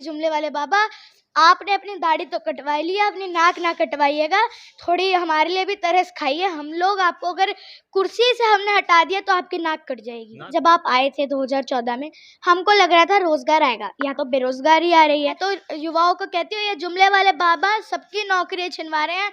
जुमले वाले बाबा, आपने अपनी दाढ़ी तो कटवाई लिया, अपनी नाक ना कटवाइएगा, थोड़ी हमारे लिए भी तरस खाइए। हम लोग आपको अगर कुर्सी से हमने हटा दिया तो आपकी नाक कट जाएगी। जब आप आए थे 2014 में, हमको लग रहा था रोजगार आएगा, या तो बेरोजगारी आ रही है। तो युवाओं को कहती हूँ, ये जुमले वाले बाबा सबकी नौकरी छिनवा रहे हैं।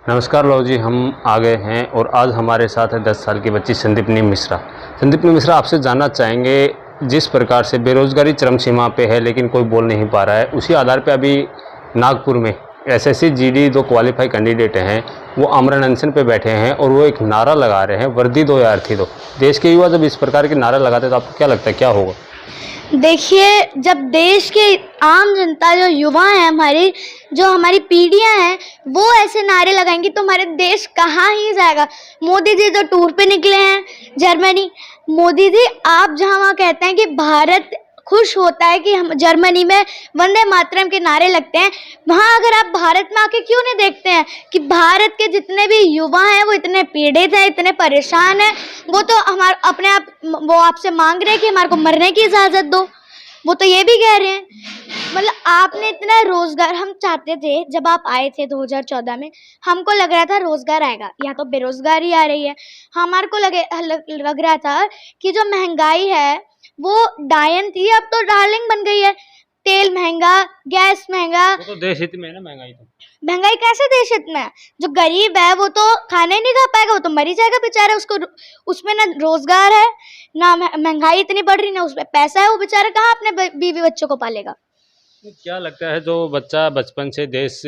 नमस्कार लो जी, हम आ गए हैं और आज हमारे साथ है 10 साल की बच्ची संदीपनी मिश्रा। संदीपनी मिश्रा, आपसे जानना चाहेंगे, जिस प्रकार से बेरोजगारी चरम सीमा पे है लेकिन कोई बोल नहीं पा रहा है, उसी आधार पे अभी नागपुर में एसएससी जीडी 2 क्वालिफाई कैंडिडेट हैं, वो आमरण अनशन पे बैठे हैं और वो एक नारा लगा रहे हैं, वर्दी दो या अर्थी दो। देश के युवा जब इस प्रकार के नारा लगाते हैं तो आपको क्या लगता है, क्या होगा? देखिए, जब देश के आम जनता, जो युवा हैं, जो हमारी पीढ़ियां हैं, वो ऐसे नारे लगाएंगी तो हमारे देश कहाँ ही जाएगा। मोदी जी तो टूर पे निकले हैं जर्मनी। मोदी जी, आप जहाँ वहाँ कहते हैं कि भारत खुश होता है कि हम जर्मनी में वंदे मातरम के नारे लगते हैं, वहाँ अगर आप भारत में आके क्यों नहीं देखते हैं कि भारत के जितने भी युवा हैं वो इतने पीड़ित हैं, इतने परेशान हैं। वो तो वो आपसे मांग रहे हैं कि हमारे को मरने की इजाज़त दो। वो तो ये भी कह रहे हैं, मतलब आपने इतना रोजगार, हम चाहते थे जब आप आए थे 2014 में, हमको लग रहा था रोजगार आएगा, या तो बेरोजगारी आ रही है। हमारे को लग रहा था कि जो महंगाई है वो डायन थी, अब तो डार्लिंग बन गई है। तेल महंगा, गैस महंगा। वो तो देश हित में है ना महंगाई। तो महंगाई कैसे देश हित में है? जो गरीब है वो तो खाना ही नहीं खा पाएगा, वो तो मर ही जाएगा बेचारा। उसमें ना रोजगार है, ना महंगाई इतनी बढ़ रही, ना उसमें पैसा है, वो बेचारा कहाँ अपने बीवी बच्चों को पालेगा। क्या लगता है, जो बच्चा बचपन से देश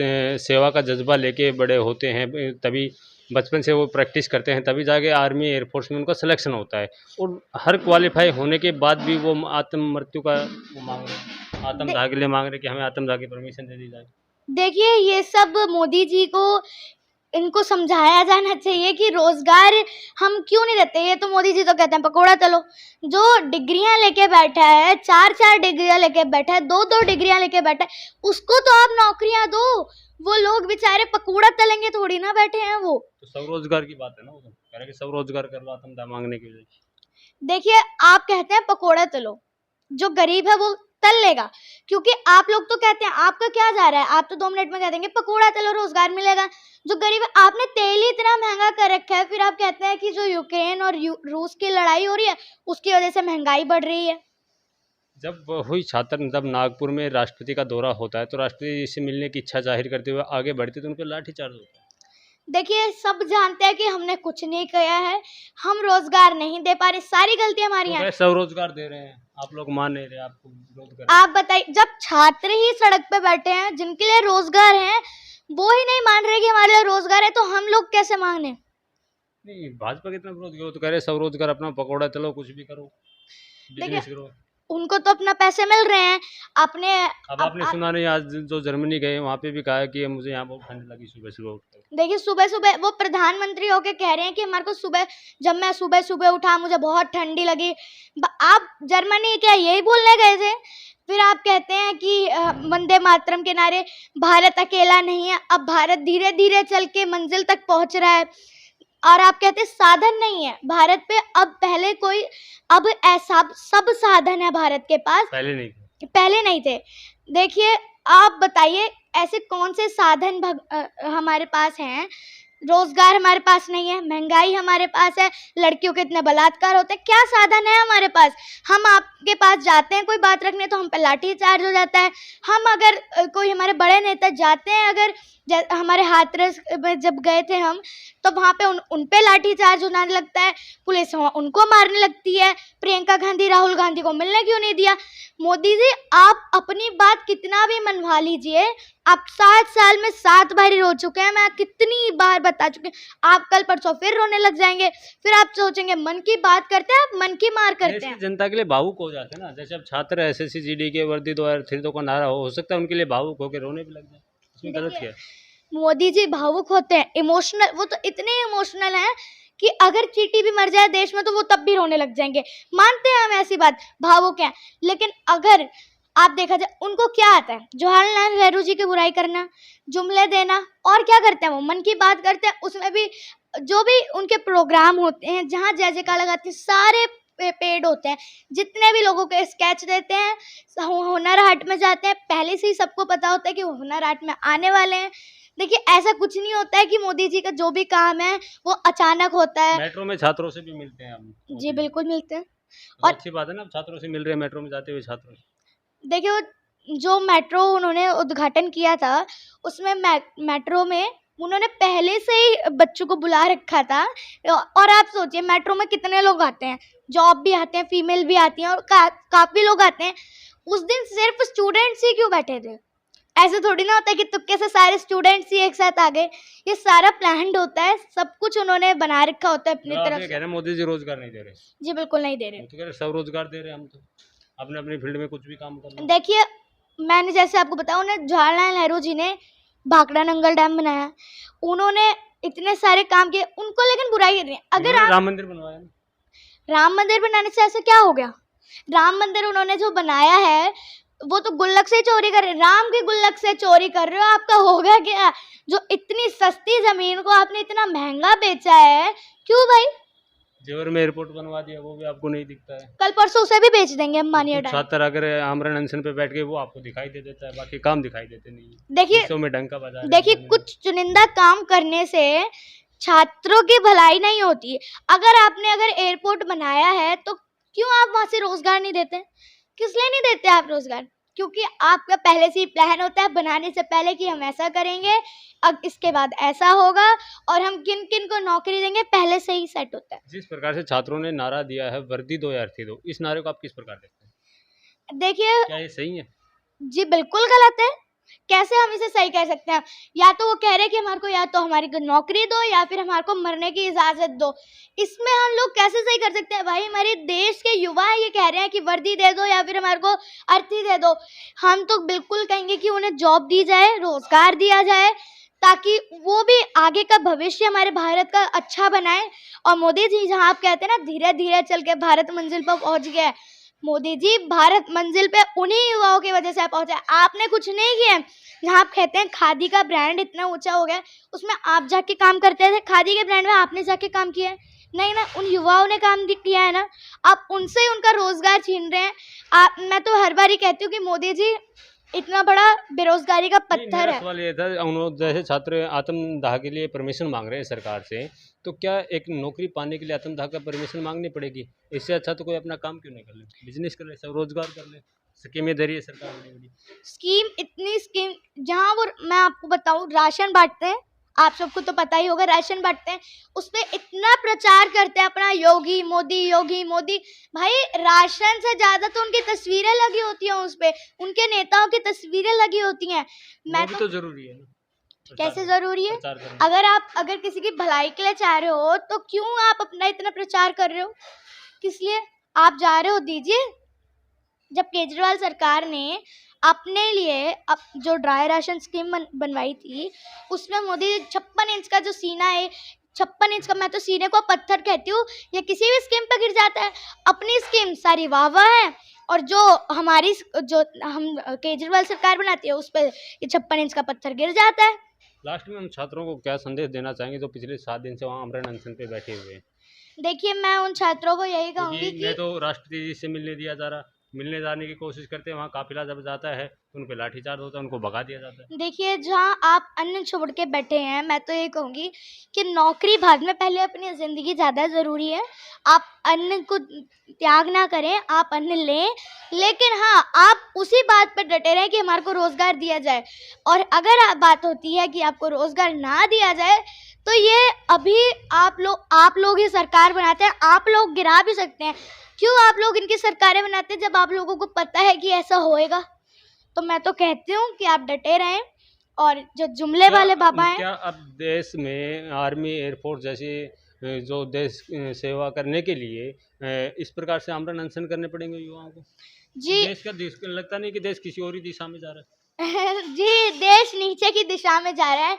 सेवा का जज्बा लेके बड़े होते हैं, तभी बचपन से वो प्रैक्टिस करते हैं, तभी जाके आर्मी एयरफोर्स में उनका सिलेक्शन होता है, और हर क्वालिफाई होने के बाद भी वो आत्म मृत्यु का वो मांग रहे हैं, आत्मदाह के लिए मांग रहे हैं कि हमें आत्मदाह की परमिशन दे दी जाए। देखिए, ये सब मोदी जी को, इनको समझाया जाना चाहिए कि रोजगार हम क्यों नहीं देते। ये तो मोदी जी तो कहते हैं पकौड़ा तलो। जो डिग्रियां लेके बैठा है, 4-4 डिग्रियां लेके बैठा है, 2-2 डिग्रियां लेके बैठा है, उसको तो आप नौकरियां दो। वो लोग बेचारे पकौड़ा तलेंगे थोड़ी ना बैठे हैं वो। तो स्वरोजगार की बात है ना, वो तो कह रहे हैं कि स्वरोजगार कर लो आत्मदाह मांगने के लिए। देखिए, आप कहते हैं पकौड़ा तलो, जो गरीब है वो तल लेगा, क्योंकि आप लोग तो कहते हैं, आपका क्या जा रहा है, आप तो 2 मिनट में कह देंगे पकौड़ा तलो रोजगार मिलेगा। जो गरीब है, आपने तेल ही इतना महंगा कर रखा है, फिर आप कहते हैं कि जो यूक्रेन और रूस की लड़ाई हो रही है उसकी वजह से महंगाई बढ़ रही है। जब हुई छात्र, जब नागपुर में राष्ट्रपति का दौरा होता है तो राष्ट्रपति से मिलने की इच्छा जाहिर करते हुए आगे बढ़ते तो उन पर लाठीचार्ज होता है। देखिए, सब जानते हैं कि हमने कुछ नहीं किया है, हम रोजगार नहीं दे पा रहे, सारी गलती हमारी है। सब रोजगार दे रहे हैं, आप लोग मान नहीं रहे, आपको विरोध कर रहे हैं। आप बताइए, जब छात्र ही सड़क पे बैठे हैं जिनके लिए रोजगार है, वो ही नहीं मान रहे कि हमारे लिए रोजगार है, तो हम लोग कैसे मांगने? नहीं, भाजपा कितना विरोध किया, तो कह रहे सब रोजगार, अपना पकौड़ा चलो, कुछ भी करो, बिजनेस करो। उनको तो अपना पैसे मिल रहे हैं अपने। अब आपने सुना नहीं, आज जो जर्मनी गए वहाँ पे भी कहा है कि मुझे यहाँ बहुत ठंड लगी सुबह सुबह उठकर। देखिए, सुबह सुबह वो प्रधानमंत्री होके कह रहे हैं कि हमारे को जब मैं सुबह सुबह उठा मुझे बहुत ठंडी लगी। आप जर्मनी क्या यही बोलने गए थे? फिर आप कहते हैं कि वंदे मातरम के नारे, भारत अकेला नहीं है, अब भारत धीरे धीरे चल के मंजिल तक पहुंच रहा है। और आप कहते हैं साधन नहीं है भारत पे, अब ऐसा सब साधन है भारत के पास, पहले नहीं थे। देखिए, आप बताइए ऐसे कौन से साधन हमारे पास हैं? रोजगार हमारे पास नहीं है, महंगाई हमारे पास है, लड़कियों के इतने बलात्कार होते हैं, क्या साधन है हमारे पास? हम आपके पास जाते हैं कोई बात रखने तो हम पे लाठी चार्ज हो जाता है। हम अगर कोई हमारे बड़े नेता जाते हैं, अगर हमारे हाथरस में जब गए थे हम, तो वहाँ पे उन पे लाठी चार्ज होने लगता है, पुलिस उनको मारने लगती है। प्रियंका गांधी राहुल गांधी को मिलने क्यों नहीं दिया? मोदी जी, आप अपनी बात कितना भी मनवा लीजिए, आप 7 साल में 7 बार रो चुके हैं, मैं कितनी बार बता चुके हैं। आप कल परसों फिर रोने लग जाएंगे, फिर आप सोचेंगे मन की बात करते हैं, आप मन की मार करते हैं। जनता के लिए भावुक हो जाते हैं ना, जैसे अब छात्र एसएससी जीडी के वर्दी 2003 का नारा हो सकता है उनके लिए भावुक होकर रोने भी लग जाए, इसमें गलत क्या है? मोदी जी भावुक होते हैं, इमोशनल, वो तो इतने इमोशनल हैं कि अगर चींटी भी मर जाए देश में तो वो तब भी रोने लग जाएंगे। मानते हैं हम ऐसी बात, भावुक हैं, लेकिन अगर आप देखा जाए उनको क्या आता है, जवाहरलाल नेहरू जी की बुराई करना, जुमले देना, और क्या करते हैं वो मन की बात करते हैं। उसमें भी जो भी उनके प्रोग्राम होते हैं जहाँ जय जयकार लगाते हैं, सारे पेड होते हैं, जितने भी लोगों के स्केच देते हैं, हुनर हाट में जाते हैं, पहले से ही सबको पता होता है कि वो हुनर हाट में आने वाले हैं। देखिए ऐसा कुछ नहीं होता है कि मोदी जी का जो भी काम है वो अचानक होता है। मेट्रो में छात्रों से भी मिलते हैं हम। जी बिल्कुल मिलते हैं। तो और अच्छी बात है ना, छात्रों से मिल रहे हैं, मेट्रो में जाते हुए छात्रों से। देखिए वो जो मेट्रो उन्होंने उद्घाटन किया था, उसमें मेट्रो में उन्होंने पहले से ही बच्चों को बुला रखा था। और आप सोचिए मेट्रो में कितने लोग आते हैं, जॉब भी आते हैं, फीमेल भी आती हैं, और काफ़ी लोग आते हैं। उस दिन सिर्फ स्टूडेंट्स ही क्यों बैठे थे? ऐसे थोड़ी ना होता है कि तुक्के से सारे स्टूडेंट्स ही एक साथ आ गए। ये सारा प्लान्ड होता है, सब कुछ उन्होंने बना रखा होता है अपनी आप तरफ ये से। कह रहे हैं मोदी जी रोजगार नहीं दे रहे? जी बिल्कुल नहीं दे रहे। हम तो कह रहे सब रोजगार दे रहे हैं, हम तो अपने अपनी फील्ड में कुछ भी काम कर रहे हैं। देखिए मैंने जैसे आपको बताया, उन्हें जवाहरलाल नेहरू जी ने भाखड़ा नंगल डैम बनाया, उन्होंने इतने सारे काम किए, उनको लेकिन बुराई नहीं है। अगर उन्होंने आप राम मंदिर बनवाया ना। राम मंदिर बनाने से ऐसा क्या हो गया? राम मंदिर उन्होंने जो बनाया है वो तो गुल्लक से ही चोरी कर रहे, राम के गुल्लक से चोरी कर रहे हो। आपका हो गया क्या? जो इतनी सस्ती जमीन को आपने इतना महंगा बेचा है, क्यों भाई? जेवर में एयरपोर्ट बनवा दिया, वो भी आपको नहीं दिखता है। कल परसों उसे भी बेच देंगे अंबानी कुछ अडानी। छात्र अगर आमरण अनशन पे बैठ गए, वो आपको दिखाई दे देता है, बाकी काम दिखाई देते नहीं है। देखिए हिस्सों में डंका बजा रहे हैं, देखिए कुछ चुनिंदा काम करने से छात्रों की भलाई नहीं होती। अगर एयरपोर्ट बनाया है तो क्यों आप वहां से रोजगार नहीं देते? किस लिए नहीं देते आप रोजगार? क्योंकि आपका पहले से ही प्लान होता है बनाने से पहले कि हम ऐसा करेंगे, अब इसके बाद ऐसा होगा, और हम किन किन को नौकरी देंगे, पहले से ही सेट होता है। जिस प्रकार से छात्रों ने नारा दिया है वर्दी दो या अर्थी दो, इस नारे को आप किस प्रकार देखते हैं? देखिए क्या ये सही है? जी बिल्कुल गलत है। कैसे हम इसे सही कह सकते हैं? या तो वो कह रहे हैं कि हमारे को या तो हमारी को नौकरी दो या फिर हमारे को मरने की इजाजत दो। इसमें हम लोग कैसे सही कर सकते हैं? भाई हमारे देश के युवा ये कह रहे हैं कि वर्दी दे दो या फिर हमारे को अर्थी दे दो। हम तो बिल्कुल कहेंगे कि उन्हें जॉब दी जाए, रोजगार दिया जाए, ताकि वो भी आगे का भविष्य हमारे भारत का अच्छा बनाए। और मोदी जी जहाँ आप कहते हैं ना धीरे धीरे चल के भारत मंजिल पर पहुंच गया है, मोदी जी भारत मंजिल पे उन्हीं युवाओं की वजह से पहुंचा। आपने कुछ नहीं किया। जहाँ आप कहते हैं खादी का ब्रांड इतना ऊंचा हो गया, उसमें आप जाके काम करते थे, खादी के ब्रांड में आपने जाके काम किया है? नहीं ना, उन युवाओं ने काम किया है ना। आप उनसे ही उनका रोजगार छीन रहे हैं। मैं तो हर बार ही कहती हूँ कि मोदी जी इतना बड़ा बेरोजगारी का पत्थर मेरा है। सवाल ये था, जैसे छात्र आत्मदाह के लिए परमिशन मांग रहे हैं सरकार से, तो क्या एक नौकरी पाने के लिए आत्मदाह का परमिशन मांगनी पड़ेगी? इससे अच्छा तो कोई अपना काम क्यों नहीं कर ले, बिजनेस कर ले, सब रोजगार कर ले। स्कीमें दे रही है सरकार बड़ी बड़ी। इतनी स्कीम जहाँ वो, मैं आपको बताऊँ, राशन बांटते हैं, आप सबको तो पता ही होगा, राशन बांटते हैं, उस पर इतना प्रचार करते हैं अपना योगी मोदी योगी मोदी। भाई राशन से ज्यादा तो उनकी तस्वीरें लगी होती हैं, उस पे उनके नेताओं की तस्वीरें लगी होती हैं। वो भी तो जरूरी है ना। कैसे जरूरी है? प्रचार करना। अगर किसी की भलाई के लिए चाह रहे हो तो क्यों आप अपना इतना प्रचार कर रहे हो? किस लिए आप जा रहे हो? दीजिए। जब केजरीवाल सरकार ने अपने लिए जो ड्राई राशन स्कीम बनवाई थी, उसमें मोदी 56 इंच का जो सीना है, 56 इंच का, मैं तो सीने को पत्थर कहती हूँ, ये किसी भी स्कीम पर गिर जाता है। अपनी स्कीम सारी वाह वाह है, और जो हम केजरीवाल सरकार बनाती है उस पर ये 56 इंच का पत्थर गिर जाता है। लास्ट में हम छात्रों को क्या संदेश देना चाहेंगे जो पिछले 7 दिन से वहाँ आमरण अनशन पे बैठे हुए हैं? देखिए मैं उन छात्रों को यही कहूँगी कि मैं तो राष्ट्रपति जी से मिलने दिया जा रहा, मिलने जाने की कोशिश करते हैं, वहाँ काफिला जब जाता है तो उन पे लाठीचार्ज होता है, उनको भगा दिया जाता है। देखिए जहाँ आप अन्न छोड़ के बैठे हैं, मैं तो ये कहूँगी कि नौकरी बाद में, पहले अपनी ज़िंदगी ज़्यादा ज़रूरी है। आप अन्न को त्याग ना करें, आप अन्न लें, लेकिन हाँ आप उसी बात पर डटे रहें कि हमारे को रोज़गार दिया जाए। और अगर बात होती है कि आपको रोज़गार ना दिया जाए, तो ये अभी आप लोग ही सरकार बनाते हैं, आप लोग गिरा भी सकते हैं। क्यों आप लोग इनकी सरकारें बनाते हैं जब आप लोगों को पता है कि ऐसा होएगा? तो मैं तो कहती हूँ कि आप डटे रहें, और जो जुमले वाले बाबा हैं। क्या अब देश में आर्मी एयरफोर्स जैसी जो देश सेवा करने के लिए इस प्रकार से आमरण अनशन करने पड़ेंगे युवाओं को? जी देश लगता नहीं कि देश किसी और ही दिशा में जा रहा है। जी देश नीचे की दिशा में जा रहा है।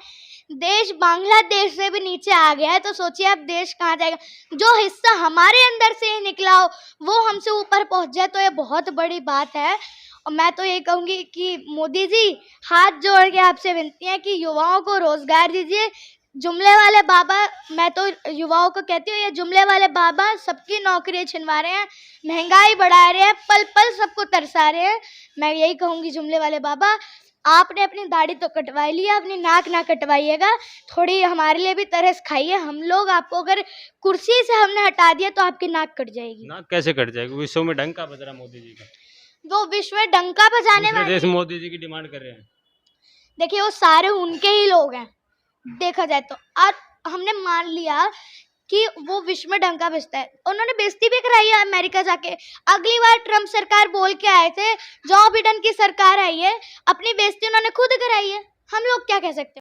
देश बांग्लादेश से भी नीचे आ गया है, तो सोचिए अब देश कहाँ जाएगा? जो हिस्सा हमारे अंदर से ही निकला हो वो हमसे ऊपर पहुँच जाए तो ये बहुत बड़ी बात है। और मैं तो ये कहूँगी कि मोदी जी हाथ जोड़ के आपसे विनती है कि युवाओं को रोजगार दीजिए। जुमले वाले बाबा, मैं तो युवाओं को कहती हूँ, ये जुमले वाले बाबा सबकी नौकरियां छिनवा रहे हैं, महंगाई बढ़ा रहे हैं, पल पल सबको तरसा रहे हैं। मैं यही कहूँगी जुमले वाले बाबा, आपने अपनी दाढ़ी तो कटवाई लिया, अपनी नाक ना कटवाइएगा, थोड़ी हमारे लिए भी तरस खाइए। हम लोग आपको अगर कुर्सी से हमने हटा दिया तो आपकी नाक कट जाएगी। नाक कैसे कट जाएगी? विश्व में डंका बज रहा मोदी जी का, वो विश्व में डंका बजाने दूसरे वाले, देश मोदी जी की डिमांड कर रहे हैं। देखिए वो सारे उनके ही लोग हैं देखा जाए तो। और हमने मान लिया कि वो विश्व में डंका बजता है, उन्होंने बेइज्जती भी कराई है अमेरिका जाके। अगली बार ट्रम्प सरकार बोल के आए थे, जो बिडेन की सरकार आई है, अपनी बेइज्जती उन्होंने खुद कराई है, हम लोग क्या कह सकते हैं।